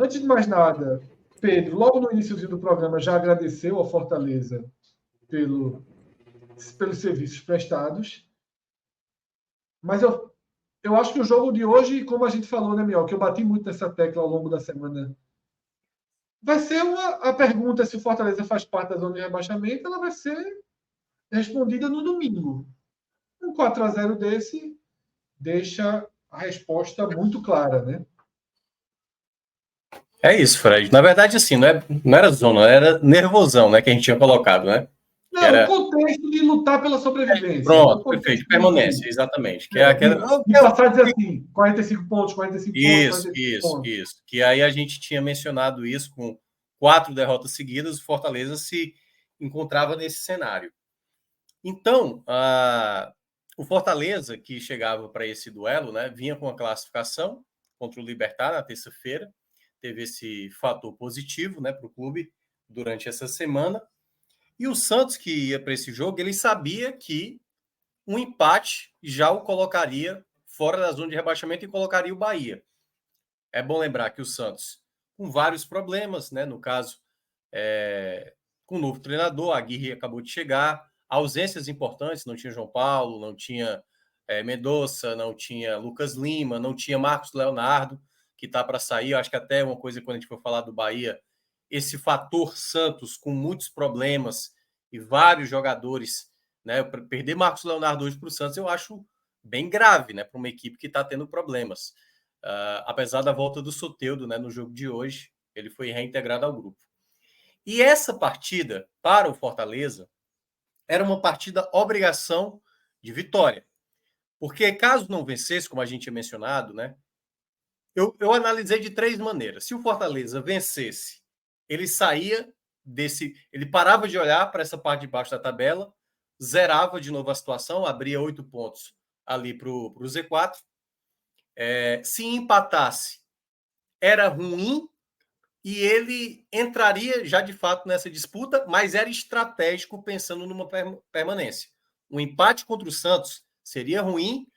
Antes de mais nada, Pedro, logo no início do programa, já agradeceu ao Fortaleza pelos serviços prestados. Mas eu acho que o jogo de hoje, como a gente falou, né, Miel, que eu bati muito nessa tecla ao longo da semana, vai ser a pergunta se o Fortaleza faz parte da zona de rebaixamento, ela vai ser respondida no domingo. Um 4-0 desse deixa a resposta muito clara, né? É isso, Fred. Na verdade, assim, não era zona, era nervosão, né, que a gente tinha colocado, né? Não, Era... o contexto de lutar pela sobrevivência. Pronto, perfeito. Permanência, exatamente. Que é aquela... de passar a dizer assim, 45 pontos, 45 pontos, 45 pontos. Isso. Que aí a gente tinha mencionado isso com 4 derrotas seguidas, o Fortaleza se encontrava nesse cenário. Então, o Fortaleza, que chegava para esse duelo, né, vinha com a classificação contra o Libertad na terça-feira, teve esse fator positivo, né, para o clube durante essa semana. E o Santos, que ia para esse jogo, ele sabia que um empate já o colocaria fora da zona de rebaixamento e colocaria o Bahia. É bom lembrar que o Santos, com vários problemas, né, no caso, com o novo treinador, a Aguirre acabou de chegar, ausências importantes, não tinha João Paulo, não tinha Mendonça, não tinha Lucas Lima, não tinha Marcos Leonardo, que está para sair. Eu acho que até uma coisa, quando a gente for falar do Bahia, esse fator Santos com muitos problemas e vários jogadores, né? Perder Marcos Leonardo hoje para o Santos, eu acho bem grave, né? Para uma equipe que está tendo problemas. Apesar da volta do Soteldo, né, no jogo de hoje, ele foi reintegrado ao grupo. E essa partida, para o Fortaleza, era uma partida obrigação de vitória. Porque caso não vencesse, como a gente tinha mencionado, né, eu analisei de 3 maneiras. Se o Fortaleza vencesse, ele saía ele parava de olhar para essa parte de baixo da tabela, zerava de novo a situação, abria 8 pontos ali para o Z4. Se empatasse, era ruim e ele entraria já de fato nessa disputa, mas era estratégico pensando numa permanência. Um empate contra o Santos seria ruim,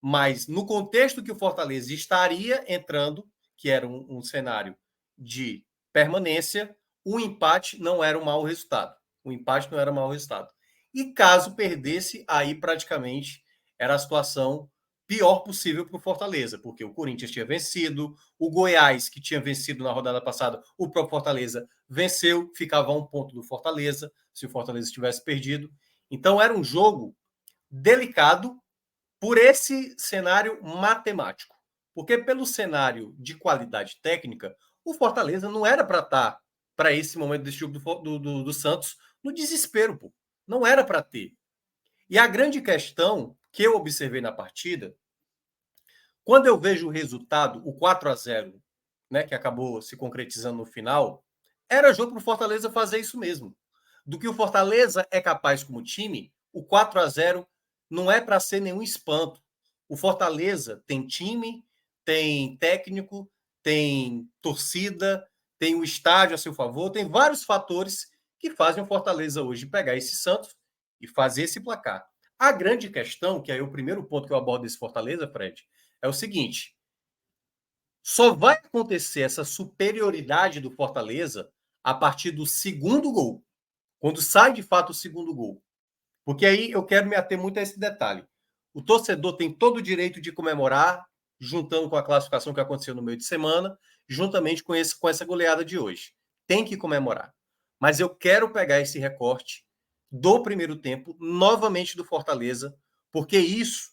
mas no contexto que o Fortaleza estaria entrando, que era um cenário de permanência, o empate não era um mau resultado. O empate não era um mau resultado. E caso perdesse, aí praticamente era a situação pior possível para o Fortaleza, porque o Corinthians tinha vencido, o Goiás, que tinha vencido na rodada passada, o próprio Fortaleza venceu, ficava a 1 ponto do Fortaleza, se o Fortaleza tivesse perdido. Então era um jogo delicado por esse cenário matemático. Porque pelo cenário de qualidade técnica, o Fortaleza não era para estar, para esse momento desse jogo do Santos, no desespero, pô. Não era para ter. E a grande questão que eu observei na partida, quando eu vejo o resultado, o 4-0, né, que acabou se concretizando no final, era jogo para o Fortaleza fazer isso mesmo. Do que o Fortaleza é capaz como time, o 4-0 não é para ser nenhum espanto. O Fortaleza tem time, tem técnico, tem torcida, tem o estádio a seu favor, tem vários fatores que fazem o Fortaleza hoje pegar esse Santos e fazer esse placar. A grande questão, que é o primeiro ponto que eu abordo desse Fortaleza, Fred, é o seguinte: só vai acontecer essa superioridade do Fortaleza a partir do segundo gol, quando sai de fato o segundo gol. Porque aí eu quero me ater muito a esse detalhe. O torcedor tem todo o direito de comemorar, juntando com a classificação que aconteceu no meio de semana, juntamente com essa goleada de hoje. Tem que comemorar. Mas eu quero pegar esse recorte do primeiro tempo, novamente do Fortaleza, porque isso,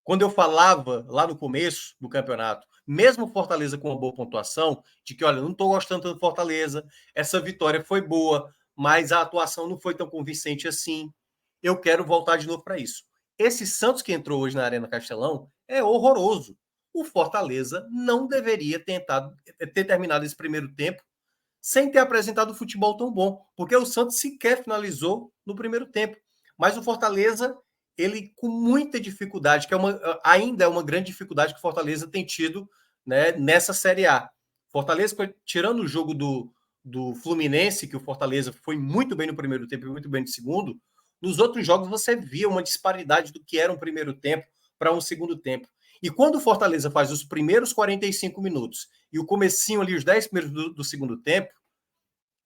quando eu falava lá no começo do campeonato, mesmo Fortaleza com uma boa pontuação, de que, olha, não estou gostando do Fortaleza, essa vitória foi boa, mas a atuação não foi tão convincente assim. Eu quero voltar de novo para isso. Esse Santos que entrou hoje na Arena Castelão é horroroso. O Fortaleza não deveria ter terminado esse primeiro tempo sem ter apresentado um futebol tão bom, porque o Santos sequer finalizou no primeiro tempo. Mas o Fortaleza, ele com muita dificuldade, que ainda é uma grande dificuldade que o Fortaleza tem tido, né, nessa Série A. Fortaleza, tirando o jogo do Fluminense, que o Fortaleza foi muito bem no primeiro tempo e muito bem no segundo, nos outros jogos você via uma disparidade do que era um primeiro tempo para um segundo tempo. E quando o Fortaleza faz os primeiros 45 minutos e o comecinho ali, os 10 primeiros do segundo tempo,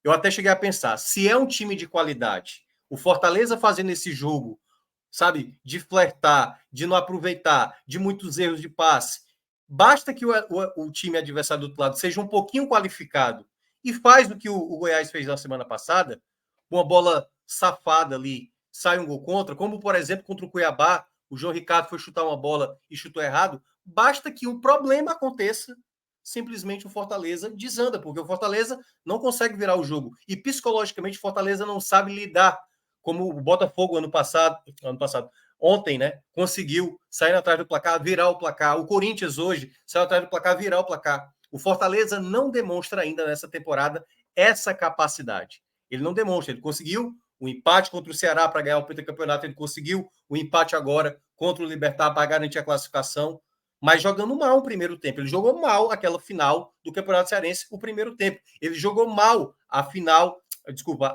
eu até cheguei a pensar, se é um time de qualidade, o Fortaleza fazendo esse jogo, sabe, de flertar, de não aproveitar, de muitos erros de passe, basta que o time adversário do outro lado seja um pouquinho qualificado e faz o que o Goiás fez na semana passada, uma bola safada ali, sai um gol contra, como, por exemplo, contra o Cuiabá, o João Ricardo foi chutar uma bola e chutou errado, basta que um problema aconteça, simplesmente o Fortaleza desanda, porque o Fortaleza não consegue virar o jogo. E psicologicamente o Fortaleza não sabe lidar, como o Botafogo ano passado, ontem, né, conseguiu sair atrás do placar, virar o placar. O Corinthians hoje saiu atrás do placar, virar o placar. O Fortaleza não demonstra ainda nessa temporada essa capacidade. Ele não demonstra, ele conseguiu o empate contra o Ceará para ganhar o pentacampeonato, ele conseguiu o empate agora contra o Libertad para garantir a classificação, mas jogando mal o primeiro tempo. Ele jogou mal aquela final do Campeonato Cearense, o primeiro tempo. Ele jogou mal a final,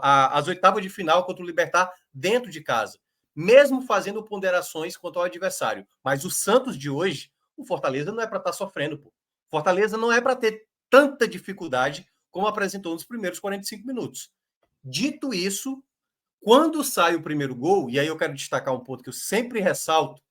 as oitavas de final contra o Libertad dentro de casa, mesmo fazendo ponderações quanto ao adversário. Mas o Santos de hoje, o Fortaleza não é para estar sofrendo, pô. Fortaleza não é para ter tanta dificuldade como apresentou nos primeiros 45 minutos. Dito isso, quando sai o primeiro gol, e aí eu quero destacar um ponto que eu sempre ressalto,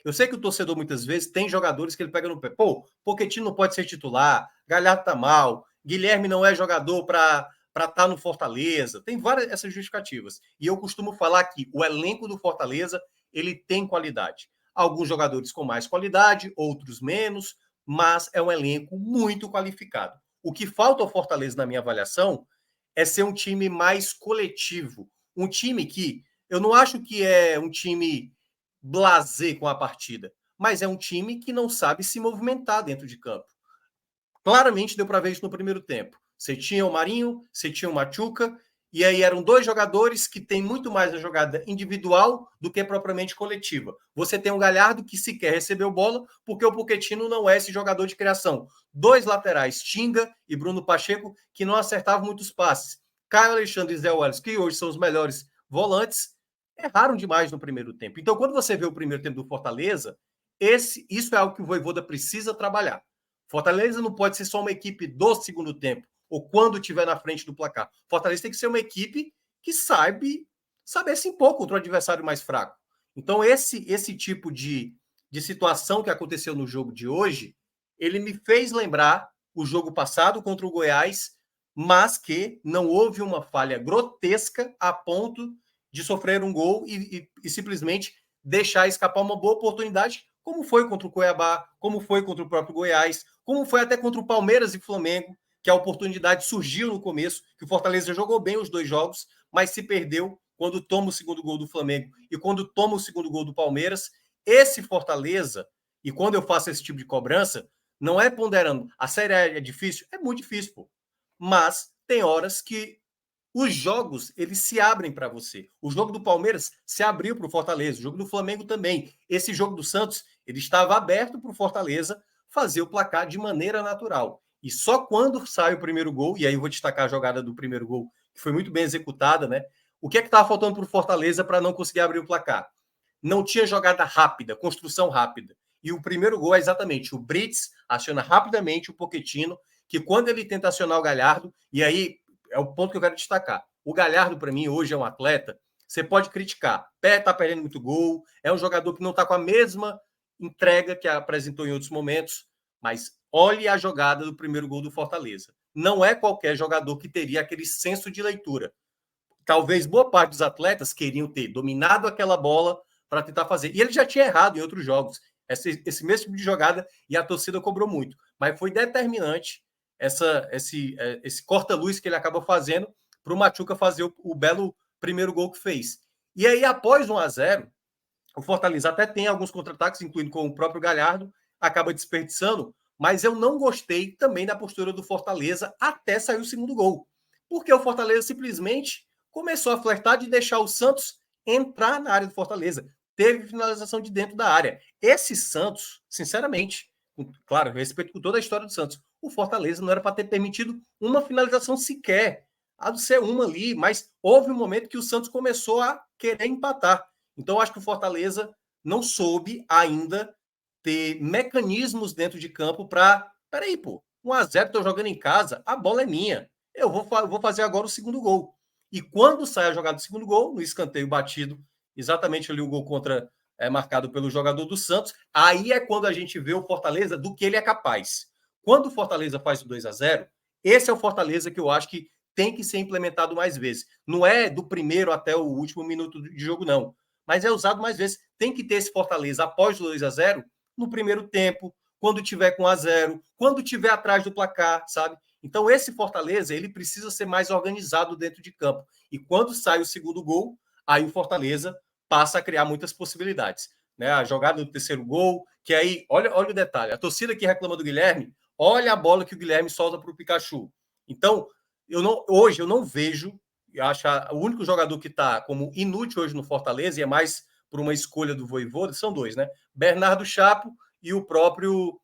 eu sei que o torcedor muitas vezes tem jogadores que ele pega no pé. Pô, Pochettino não pode ser titular, Galhardo tá mal, Guilherme não é jogador para estar no Fortaleza. Tem várias essas justificativas. E eu costumo falar que o elenco do Fortaleza, ele tem qualidade. Alguns jogadores com mais qualidade, outros menos, mas é um elenco muito qualificado. O que falta ao Fortaleza, na minha avaliação, é ser um time mais coletivo. Um time que, eu não acho que é um time blasé com a partida, mas é um time que não sabe se movimentar dentro de campo. Claramente deu para ver isso no primeiro tempo. Você tinha o Marinho, você tinha o Machuca, e aí eram dois jogadores que têm muito mais a jogada individual do que propriamente coletiva. Você tem um Galhardo que sequer recebeu bola, porque o Pochettino não é esse jogador de criação. Dois laterais, Tinga e Bruno Pacheco, que não acertavam muitos passes. Caio Alexandre e Zé Welles, que hoje são os melhores volantes, erraram demais no primeiro tempo. Então, quando você vê o primeiro tempo do Fortaleza, isso é algo que o Vojvoda precisa trabalhar. Fortaleza não pode ser só uma equipe do segundo tempo, ou quando estiver na frente do placar. Fortaleza tem que ser uma equipe que saber se impor contra o adversário mais fraco. Então, esse tipo de situação que aconteceu no jogo de hoje, ele me fez lembrar o jogo passado contra o Goiás, mas que não houve uma falha grotesca a ponto de sofrer um gol e simplesmente deixar escapar uma boa oportunidade, como foi contra o Cuiabá, como foi contra o próprio Goiás, como foi até contra o Palmeiras e Flamengo, que a oportunidade surgiu no começo, que o Fortaleza jogou bem os dois jogos, mas se perdeu quando toma o segundo gol do Flamengo e quando toma o segundo gol do Palmeiras. Esse Fortaleza, e quando eu faço esse tipo de cobrança, não é ponderando, a Série A é difícil? É muito difícil, pô. Mas tem horas que os jogos, eles se abrem para você. O jogo do Palmeiras se abriu para o Fortaleza, o jogo do Flamengo também. Esse jogo do Santos, ele estava aberto para o Fortaleza fazer o placar de maneira natural. E só quando sai o primeiro gol, e aí eu vou destacar a jogada do primeiro gol, que foi muito bem executada, né? O que é que estava faltando para o Fortaleza para não conseguir abrir o placar? Não tinha jogada rápida, construção rápida. E o primeiro gol é exatamente o Brits aciona rapidamente o Pochettino, que quando ele tenta acionar o Galhardo, e aí é o ponto que eu quero destacar. O Galhardo, para mim, hoje é um atleta, você pode criticar, está perdendo muito gol, é um jogador que não está com a mesma entrega que apresentou em outros momentos, mas olhe a jogada do primeiro gol do Fortaleza. Não é qualquer jogador que teria aquele senso de leitura. Talvez boa parte dos atletas queriam ter dominado aquela bola para tentar fazer. E ele já tinha errado em outros jogos. Esse mesmo tipo de jogada, e a torcida cobrou muito. Mas foi determinante esse corta-luz que ele acaba fazendo para o Machuca fazer o belo primeiro gol que fez. E aí, após 1-0, o Fortaleza até tem alguns contra-ataques, incluindo com o próprio Galhardo, acaba desperdiçando, mas eu não gostei também da postura do Fortaleza até sair o segundo gol. Porque o Fortaleza simplesmente começou a flertar de deixar o Santos entrar na área do Fortaleza. Teve finalização de dentro da área. Esse Santos, sinceramente, claro, eu respeito com toda a história do Santos, o Fortaleza não era para ter permitido uma finalização sequer. Há de ser uma ali, mas houve um momento que o Santos começou a querer empatar. Então, eu acho que o Fortaleza não soube ainda ter mecanismos dentro de campo para... Peraí, pô, 1-0, estou jogando em casa, a bola é minha. Eu vou fazer agora o segundo gol. E quando sai a jogada do segundo gol, no escanteio batido, exatamente ali o gol contra marcado pelo jogador do Santos, aí é quando a gente vê o Fortaleza do que ele é capaz. Quando o Fortaleza faz o 2-0, esse é o Fortaleza que eu acho que tem que ser implementado mais vezes. Não é do primeiro até o último minuto de jogo, não. Mas é usado mais vezes. Tem que ter esse Fortaleza após o 2-0 no primeiro tempo, quando tiver com 1-0, quando tiver atrás do placar, sabe? Então, esse Fortaleza, ele precisa ser mais organizado dentro de campo. E quando sai o segundo gol, aí o Fortaleza passa a criar muitas possibilidades. Né? A jogada do terceiro gol, que aí, olha o detalhe, a torcida que reclama do Guilherme, olha a bola que o Guilherme solta para o Pikachu. Então, hoje eu não vejo, eu acho o único jogador que está como inútil hoje no Fortaleza, e é mais por uma escolha do Vojvoda, são dois, né? Bernardo Chapo e o próprio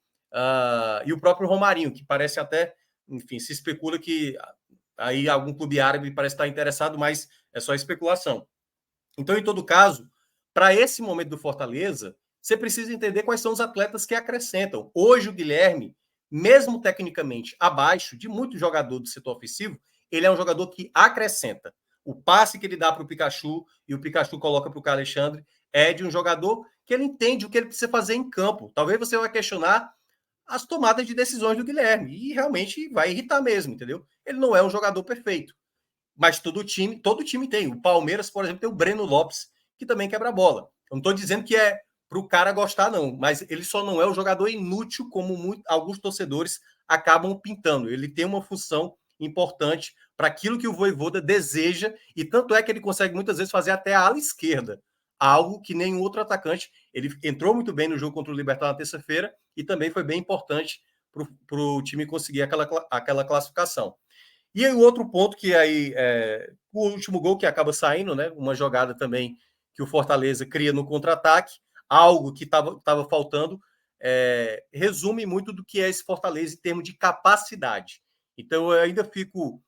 Romarinho, que parece até, enfim, se especula que aí algum clube árabe parece estar interessado, mas é só especulação. Então, em todo caso, para esse momento do Fortaleza, você precisa entender quais são os atletas que acrescentam. Hoje, o Guilherme, mesmo tecnicamente abaixo de muito jogador do setor ofensivo, ele é um jogador que acrescenta. O passe que ele dá para o Pikachu e o Pikachu coloca para o Alexandre é de um jogador que ele entende o que ele precisa fazer em campo. Talvez você vai questionar as tomadas de decisões do Guilherme e realmente vai irritar mesmo, entendeu? Ele não é um jogador perfeito, mas todo time tem. O Palmeiras, por exemplo, tem o Breno Lopes, que também quebra a bola. Eu não estou dizendo que é para o cara gostar, não, mas ele só não é um jogador inútil como alguns torcedores acabam pintando. Ele tem uma função importante para aquilo que o Vojvoda deseja, e tanto é que ele consegue muitas vezes fazer até a ala esquerda, algo que nenhum outro atacante. Ele entrou muito bem no jogo contra o Libertad na terça-feira e também foi bem importante para o time conseguir aquela classificação. E aí, o outro ponto que aí o último gol que acaba saindo, né? Uma jogada também que o Fortaleza cria no contra-ataque, algo que estava faltando, resume muito do que é esse Fortaleza em termos de capacidade. Então, eu ainda fico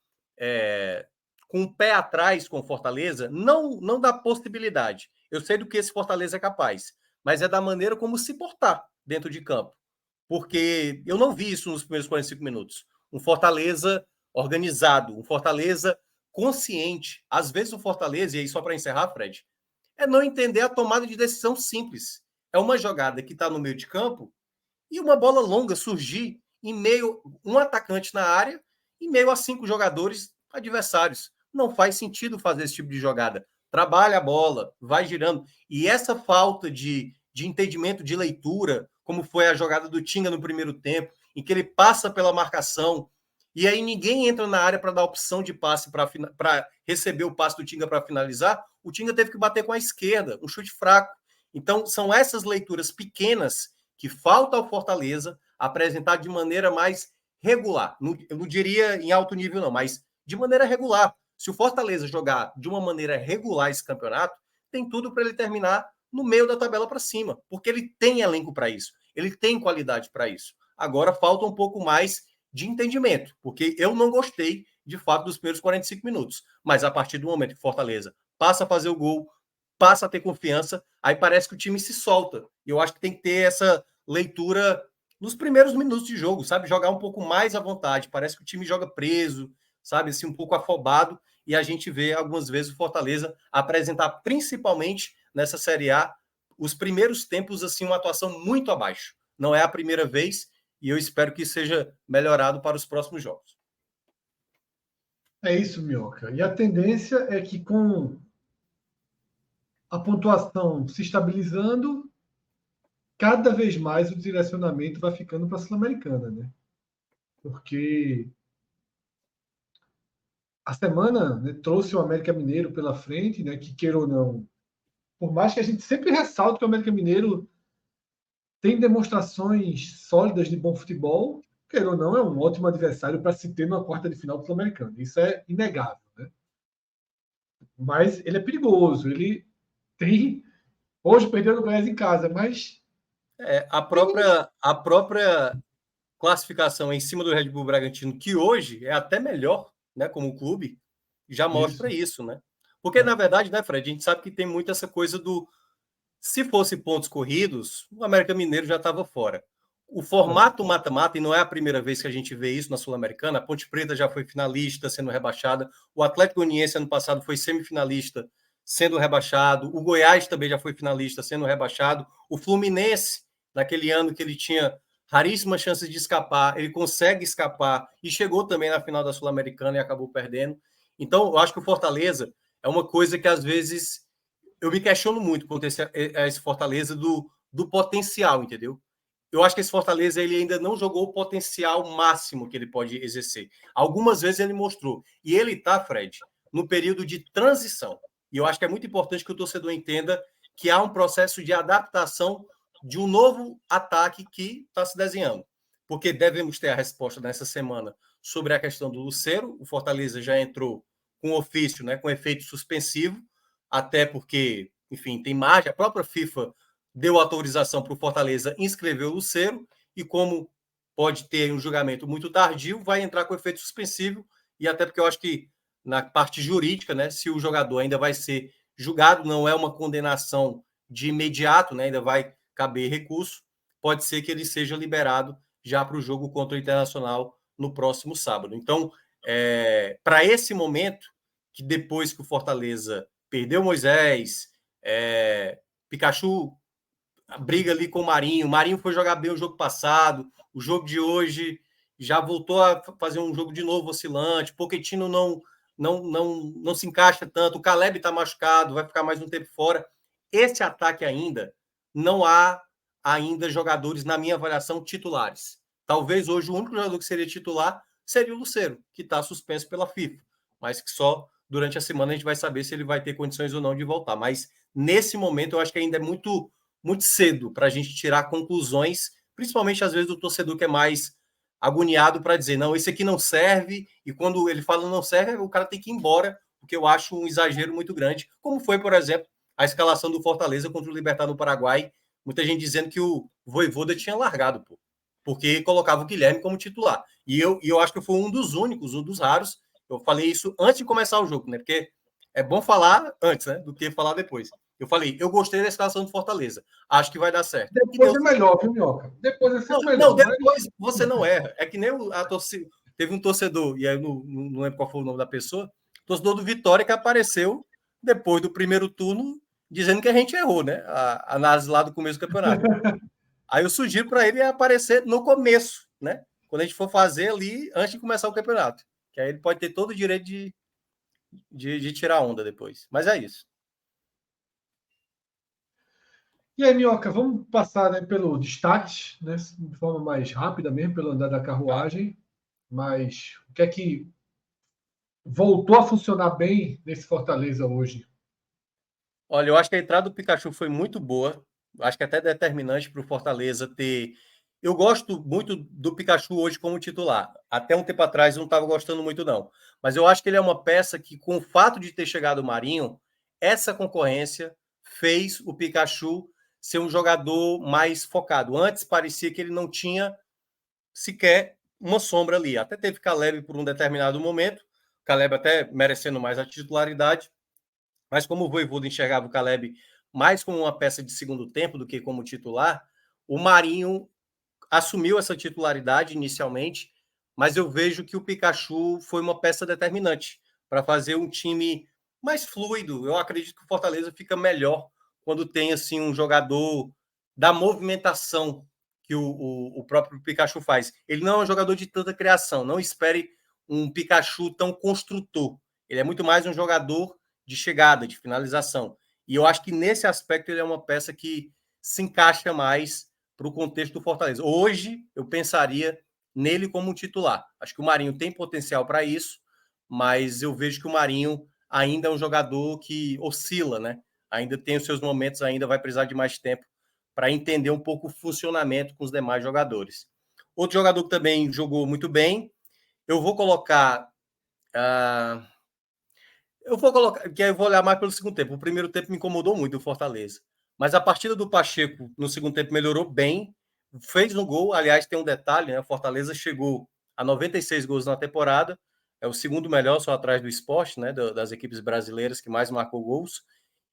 com o pé atrás com o Fortaleza, não da possibilidade. Eu sei do que esse Fortaleza é capaz, mas é da maneira como se portar dentro de campo. Porque eu não vi isso nos primeiros 45 minutos. Um Fortaleza organizado, um Fortaleza consciente. Às vezes o Fortaleza, e aí só para encerrar, Fred, é não entender a tomada de decisão simples. É uma jogada que está no meio de campo e uma bola longa surgir em meio um atacante na área, em meio a 5 jogadores adversários. Não faz sentido fazer esse tipo de jogada. Trabalha a bola, vai girando. E essa falta de entendimento, de leitura, como foi a jogada do Tinga no primeiro tempo, em que ele passa pela marcação, e aí ninguém entra na área para dar opção de passe para receber o passe do Tinga para finalizar, o Tinga teve que bater com a esquerda, um chute fraco. Então, são essas leituras pequenas que falta ao Fortaleza apresentar de maneira mais regular. Eu não diria em alto nível, não, mas de maneira regular. Se o Fortaleza jogar de uma maneira regular esse campeonato, tem tudo para ele terminar no meio da tabela para cima, porque ele tem elenco para isso, ele tem qualidade para isso. Agora falta um pouco mais de entendimento, porque eu não gostei, de fato, dos primeiros 45 minutos. Mas a partir do momento que Fortaleza passa a fazer o gol, passa a ter confiança, aí parece que o time se solta. E eu acho que tem que ter essa leitura nos primeiros minutos de jogo, sabe? Jogar um pouco mais à vontade. Parece que o time joga preso, sabe? Assim, um pouco afobado. E a gente vê algumas vezes o Fortaleza apresentar, principalmente nessa Série A, os primeiros tempos, assim, uma atuação muito abaixo. Não é a primeira vez e eu espero que seja melhorado para os próximos jogos. É isso, Minhoca. E a tendência é que com a pontuação se estabilizando, cada vez mais o direcionamento vai ficando para a Sul-Americana, né? Porque a semana, né, trouxe o América Mineiro pela frente, né, que queira ou não, por mais que a gente sempre ressalte que o América Mineiro tem demonstrações sólidas de bom futebol, queira ou não, é um ótimo adversário para se ter numa quarta de final do Sul-Americano. Isso é inegável, né? Mas ele é perigoso, ele tem... Hoje perdeu no Goiás em casa, mas... A própria classificação em cima do Red Bull Bragantino, que hoje é até melhor, né, como clube, já mostra isso, né? Porque, na verdade, né, Fred, a gente sabe que tem muito essa coisa do Se fosse pontos corridos, o América Mineiro já estava fora. O formato mata-mata, e não é a primeira vez que a gente vê isso na Sul-Americana, a Ponte Preta já foi finalista, sendo rebaixada, o Atlético Goianiense ano passado foi semifinalista, sendo rebaixado, o Goiás também já foi finalista, sendo rebaixado, o Fluminense, naquele ano que ele tinha raríssimas chances de escapar, ele consegue escapar e chegou também na final da Sul-Americana e acabou perdendo. Então, eu acho que o Fortaleza é uma coisa que às vezes eu me questiono muito quanto a esse Fortaleza do potencial, entendeu? Eu acho que esse Fortaleza ele ainda não jogou o potencial máximo que ele pode exercer. Algumas vezes ele mostrou. E ele está, Fred, no período de transição. E eu acho que é muito importante que o torcedor entenda que há um processo de adaptação de um novo ataque que está se desenhando. Porque devemos ter a resposta nessa semana sobre a questão do Lucero. O Fortaleza já entrou com ofício, né, com efeito suspensivo, até porque, enfim, tem margem. A própria FIFA deu autorização para o Fortaleza inscrever o Lucero, e como pode ter um julgamento muito tardio, vai entrar com efeito suspensivo, e até porque eu acho que na parte jurídica, né, se o jogador ainda vai ser julgado, não é uma condenação de imediato, né, ainda vai caber recurso, pode ser que ele seja liberado já para o jogo contra o Internacional no próximo sábado. Então, para esse momento, que depois que o Fortaleza perdeu Moisés, Pikachu briga ali com o Marinho. O Marinho foi jogar bem o jogo passado. O jogo de hoje já voltou a fazer um jogo de novo oscilante. Pochettino não se encaixa tanto. O Caleb está machucado, vai ficar mais um tempo fora. Esse ataque ainda não há ainda jogadores, na minha avaliação, titulares. Talvez hoje o único jogador que seria titular seria o Lucero, que está suspenso pela FIFA, mas que só durante a semana a gente vai saber se ele vai ter condições ou não de voltar. Mas nesse momento eu acho que ainda é muito cedo para a gente tirar conclusões, principalmente às vezes do torcedor que é mais agoniado para dizer, não, esse aqui não serve, e quando ele fala não serve, o cara tem que ir embora, porque eu acho um exagero muito grande, como foi, por exemplo, a escalação do Fortaleza contra o Libertad no Paraguai, muita gente dizendo que o Vojvoda tinha largado, pô, porque colocava o Guilherme como titular. E eu acho que eu fui um dos únicos, um dos raros, eu falei isso antes de começar o jogo, né? Porque é bom falar antes, né? Do que falar depois. Eu falei, eu gostei da escalação do Fortaleza. Acho que vai dar certo. Depois é melhor, viu, Minhoca? Depois é sempre melhor. Não, depois você não erra. É que nem a torcida. Teve um torcedor, e aí eu não lembro qual foi o nome da pessoa, torcedor do Vitória que apareceu depois do primeiro turno dizendo que a gente errou, né? A análise lá do começo do campeonato. Aí eu sugiro para ele aparecer no começo, né? Quando a gente for fazer ali, antes de começar o campeonato. Que aí ele pode ter todo o direito de tirar onda depois. Mas é isso. E aí, Minhoca, vamos passar, né, pelo destaque, né, de forma mais rápida mesmo, pelo andar da carruagem. Mas o que é que voltou a funcionar bem nesse Fortaleza hoje? Olha, eu acho que a entrada do Pikachu foi muito boa. Acho que até determinante para o Fortaleza ter. Eu gosto muito do Pikachu hoje como titular. Até um tempo atrás eu não estava gostando muito, não. Mas eu acho que ele é uma peça que, com o fato de ter chegado o Marinho, essa concorrência fez o Pikachu ser um jogador mais focado. Antes parecia que ele não tinha sequer uma sombra ali. Até teve Caleb por um determinado momento, Caleb até merecendo mais a titularidade, mas como o Vojvoda enxergava o Caleb mais como uma peça de segundo tempo do que como titular, o Marinho assumiu essa titularidade inicialmente, mas eu vejo que o Pikachu foi uma peça determinante para fazer um time mais fluido. Eu acredito que o Fortaleza fica melhor quando tem assim um jogador da movimentação que o próprio Pikachu faz. Ele não é um jogador de tanta criação, não espere um Pikachu tão construtor. Ele é muito mais um jogador de chegada, de finalização. E eu acho que nesse aspecto ele é uma peça que se encaixa mais para o contexto do Fortaleza. Hoje eu pensaria nele como um titular. Acho que o Marinho tem potencial para isso, mas eu vejo que o Marinho ainda é um jogador que oscila, né? Ainda tem os seus momentos, ainda vai precisar de mais tempo para entender um pouco o funcionamento com os demais jogadores. Outro jogador que também jogou muito bem, eu vou colocar. Eu vou colocar, que eu vou olhar mais pelo segundo tempo. O primeiro tempo me incomodou muito o Fortaleza. Mas a partida do Pacheco no segundo tempo melhorou bem, fez um gol. Aliás, tem um detalhe, né? O Fortaleza chegou a 96 gols na temporada, é o segundo melhor, só atrás do Sport, né? Das equipes brasileiras que mais marcou gols.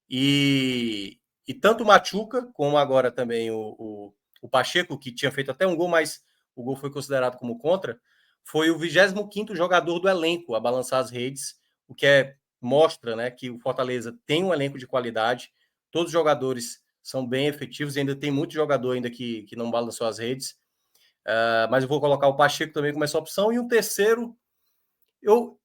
E E tanto o Machuca, como agora também o Pacheco, que tinha feito até um gol, mas o gol foi considerado como contra, foi o 25º jogador do elenco a balançar as redes, o que mostra, né, que o Fortaleza tem um elenco de qualidade, todos os jogadores são bem efetivos, ainda tem muito jogador ainda que não balançou as redes, mas eu vou colocar o Pacheco também como essa opção, e um terceiro, eu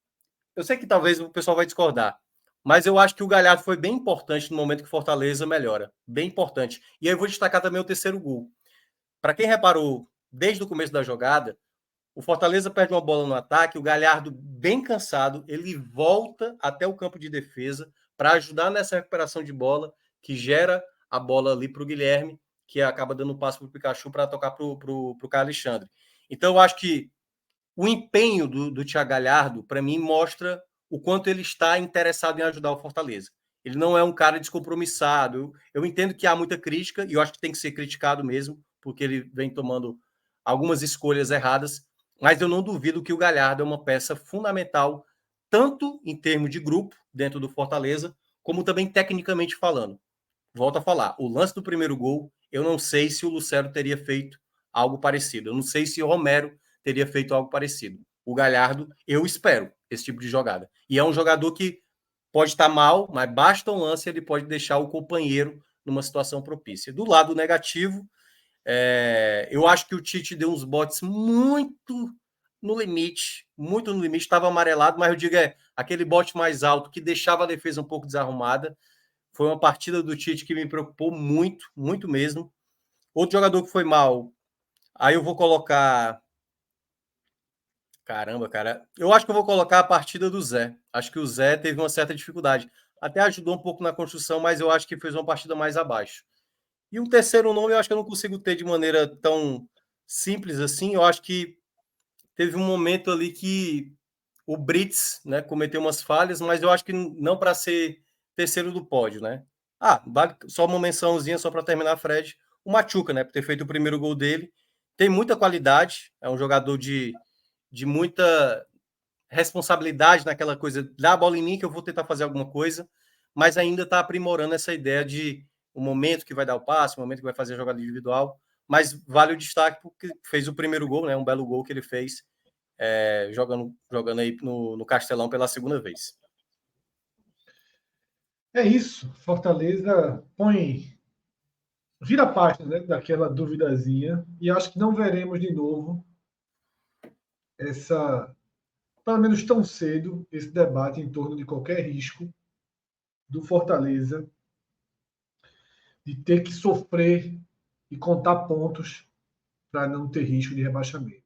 sei que talvez o pessoal vai discordar, mas eu acho que o Galhardo foi bem importante no momento que o Fortaleza melhora. Bem importante. E aí eu vou destacar também o terceiro gol. Para quem reparou, desde o começo da jogada, o Fortaleza perde uma bola no ataque, o Galhardo, bem cansado, ele volta até o campo de defesa para ajudar nessa recuperação de bola, que gera a bola ali para o Guilherme, que acaba dando um passo para o Pikachu para tocar para o Caio Alexandre. Então, eu acho que o empenho do Thiago Galhardo, para mim, mostra o quanto ele está interessado em ajudar o Fortaleza. Ele não é um cara descompromissado. Eu entendo que há muita crítica, e eu acho que tem que ser criticado mesmo, porque ele vem tomando algumas escolhas erradas, mas eu não duvido que o Galhardo é uma peça fundamental, tanto em termos de grupo, dentro do Fortaleza, como também tecnicamente falando. Volto a falar, o lance do primeiro gol, eu não sei se o Lucero teria feito algo parecido. Eu não sei se o Romero teria feito algo parecido. O Galhardo, eu espero esse tipo de jogada. E é um jogador que pode estar mal, mas basta um lance, ele pode deixar o companheiro numa situação propícia. Do lado negativo, eu acho que o Tite deu uns botes muito no limite, estava amarelado, mas eu digo aquele bote mais alto que deixava a defesa um pouco desarrumada. Foi uma partida do Tite que me preocupou muito, muito mesmo. Outro jogador que foi mal, aí eu vou colocar. Caramba, cara. Eu acho que eu vou colocar a partida do Zé. Acho que o Zé teve uma certa dificuldade. Até ajudou um pouco na construção, mas eu acho que fez uma partida mais abaixo. E um terceiro nome eu acho que eu não consigo ter de maneira tão simples assim. Eu acho que teve um momento ali que o Brits, né, cometeu umas falhas, mas eu acho que não para ser terceiro do pódio, né? Só uma mençãozinha só para terminar, Fred. O Machuca, né, por ter feito o primeiro gol dele. Tem muita qualidade, é um jogador de muita responsabilidade naquela coisa, dá a bola em mim que eu vou tentar fazer alguma coisa, mas ainda está aprimorando essa ideia de o momento que vai dar o passe, o momento que vai fazer a jogada individual, mas vale o destaque porque fez o primeiro gol, né, um belo gol que ele fez, jogando aí no Castelão pela segunda vez. É isso. Fortaleza vira a página, né, daquela duvidazinha, e acho que não veremos de novo pelo menos tão cedo, esse debate em torno de qualquer risco do Fortaleza de ter que sofrer e contar pontos para não ter risco de rebaixamento.